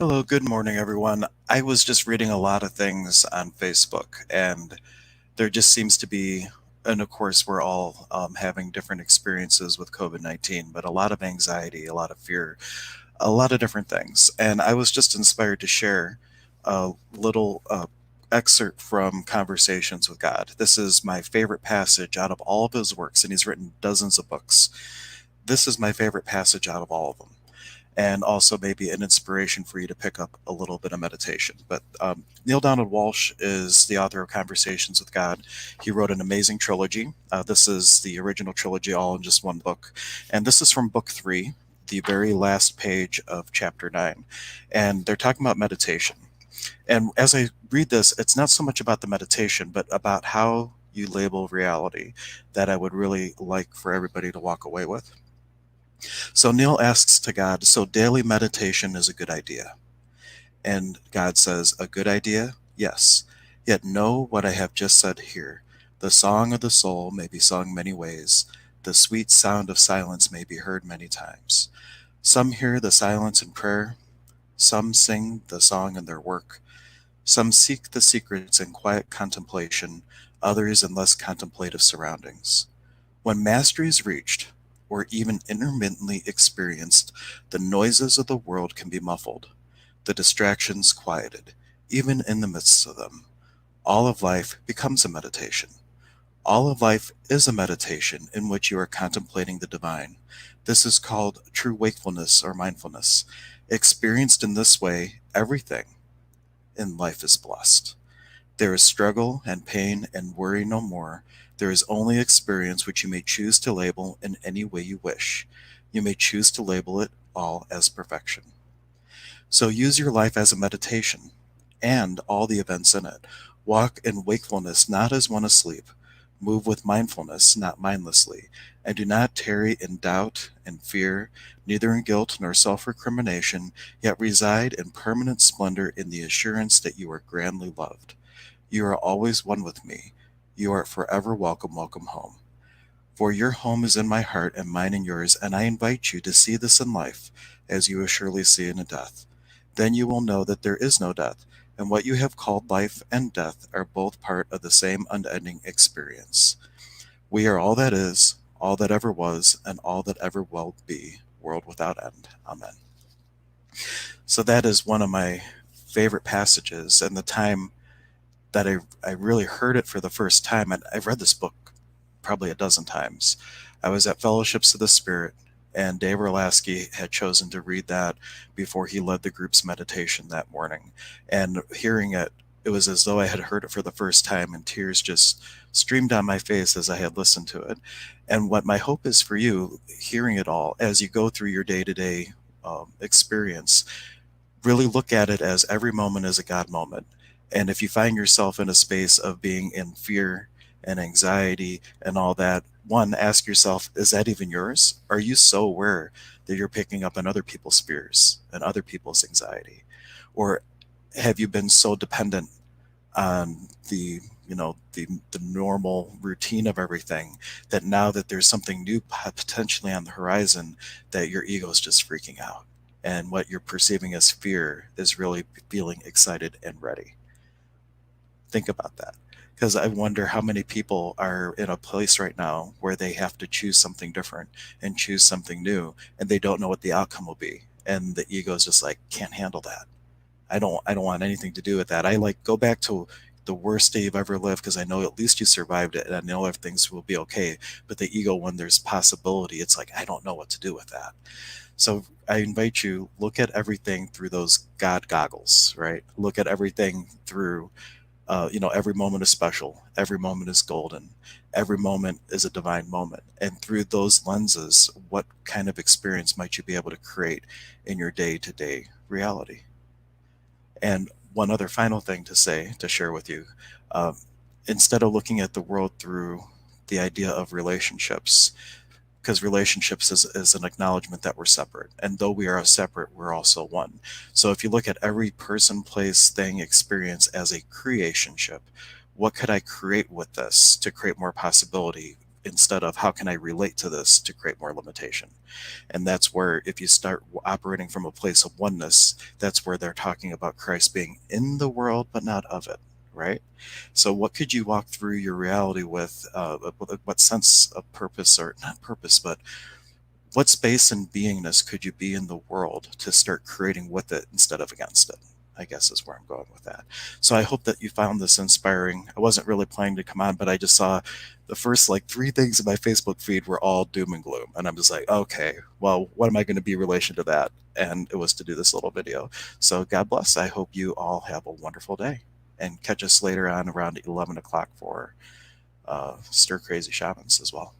Hello, good morning, everyone. I was just reading a lot of things on Facebook, and there just seems to be, and of course, we're all having different experiences with COVID-19, but a lot of anxiety, a lot of fear, a lot of different things. And I was just inspired to share a little excerpt from Conversations with God. This is my favorite passage out of all of his works, and he's written dozens of books. This is my favorite passage out of all of them, and also maybe an inspiration for you to pick up a little bit of meditation. But Neale Donald Walsch is the author of Conversations with God. He wrote an amazing trilogy. This is the original trilogy, all in just one book. And this is from book three, the very last page of chapter 9. And they're talking about meditation. And as I read this, it's not so much about the meditation, but about how you label reality that I would really like for everybody to walk away with. So Neil asks to God, so daily meditation is a good idea. And God says, a good idea? Yes. Yet know what I have just said here. The song of the soul may be sung many ways. The sweet sound of silence may be heard many times. Some hear the silence in prayer. Some sing the song in their work. Some seek the secrets in quiet contemplation, others in less contemplative surroundings. When mastery is reached, or even intermittently experienced, the noises of the world can be muffled, the distractions quieted, even in the midst of them. All of life becomes a meditation. All of life is a meditation in which you are contemplating the divine. This is called true wakefulness or mindfulness. Experienced in this way, everything in life is blessed. There is struggle and pain and worry no more. There is only experience which you may choose to label in any way you wish. You may choose to label it all as perfection. So use your life as a meditation and all the events in it. Walk in wakefulness not as one asleep. Move with mindfulness, not mindlessly. And do not tarry in doubt and fear, neither in guilt nor self recrimination, yet reside in permanent splendor in the assurance that you are grandly loved. You are always one with me. You are forever welcome, welcome home. For your home is in my heart and mine in yours, and I invite you to see this in life as you will surely see it in death. Then you will know that there is no death, and what you have called life and death are both part of the same unending experience. We are all that is, all that ever was, and all that ever will be, world without end. Amen. So that is one of my favorite passages, and the time that I really heard it for the first time, and I've read this book probably a dozen times. I was at Fellowships of the Spirit, and Dave Orlasky had chosen to read that before he led the group's meditation that morning. And hearing it, it was as though I had heard it for the first time, and tears just streamed down my face as I had listened to it. And what my hope is for you, hearing it all as you go through your day to day experience, really look at it as every moment is a God moment. And if you find yourself in a space of being in fear and anxiety and all that, one, ask yourself, is that even yours? Are you so aware that you're picking up on other people's fears and other people's anxiety? Or have you been so dependent on the normal routine of everything that now that there's something new potentially on the horizon, that your ego is just freaking out, and what you're perceiving as fear is really feeling excited and ready? Think about that, because I wonder how many people are in a place right now where they have to choose something different and choose something new, and they don't know what the outcome will be, and the ego is just like, can't handle that. I don't want anything to do with that. I like, go back to the worst day you've ever lived, because I know at least you survived it and I know if things will be okay. But the ego, when there's possibility, it's like, I don't know what to do with that. So I invite you, look at everything through those God goggles, right? Look at everything through, every moment is special, every moment is golden, every moment is a divine moment. And through those lenses, what kind of experience might you be able to create in your day to day reality? And one other final thing to say, to share with you, um, instead of looking at the world through the idea of relationships, because relationships is an acknowledgement that we're separate. And though we are separate, we're also one. So if you look at every person, place, thing, experience as a creationship, what could I create with this to create more possibility instead of how can I relate to this to create more limitation. And that's where, if you start operating from a place of oneness, that's where they're talking about Christ being in the world, but not of it, right? So, what could you walk through your reality with? What sense of purpose, or not purpose, but what space and beingness could you be in the world to start creating with it instead of against it? I guess is where I'm going with that. So I hope that you found this inspiring. I wasn't really planning to come on, but I just saw the first like three things in my Facebook feed were all doom and gloom. And I'm just like, okay, well, what am I going to be in relation to that? And it was to do this little video. So God bless. I hope you all have a wonderful day, and catch us later on around 11 o'clock for Stir Crazy Shamans as well.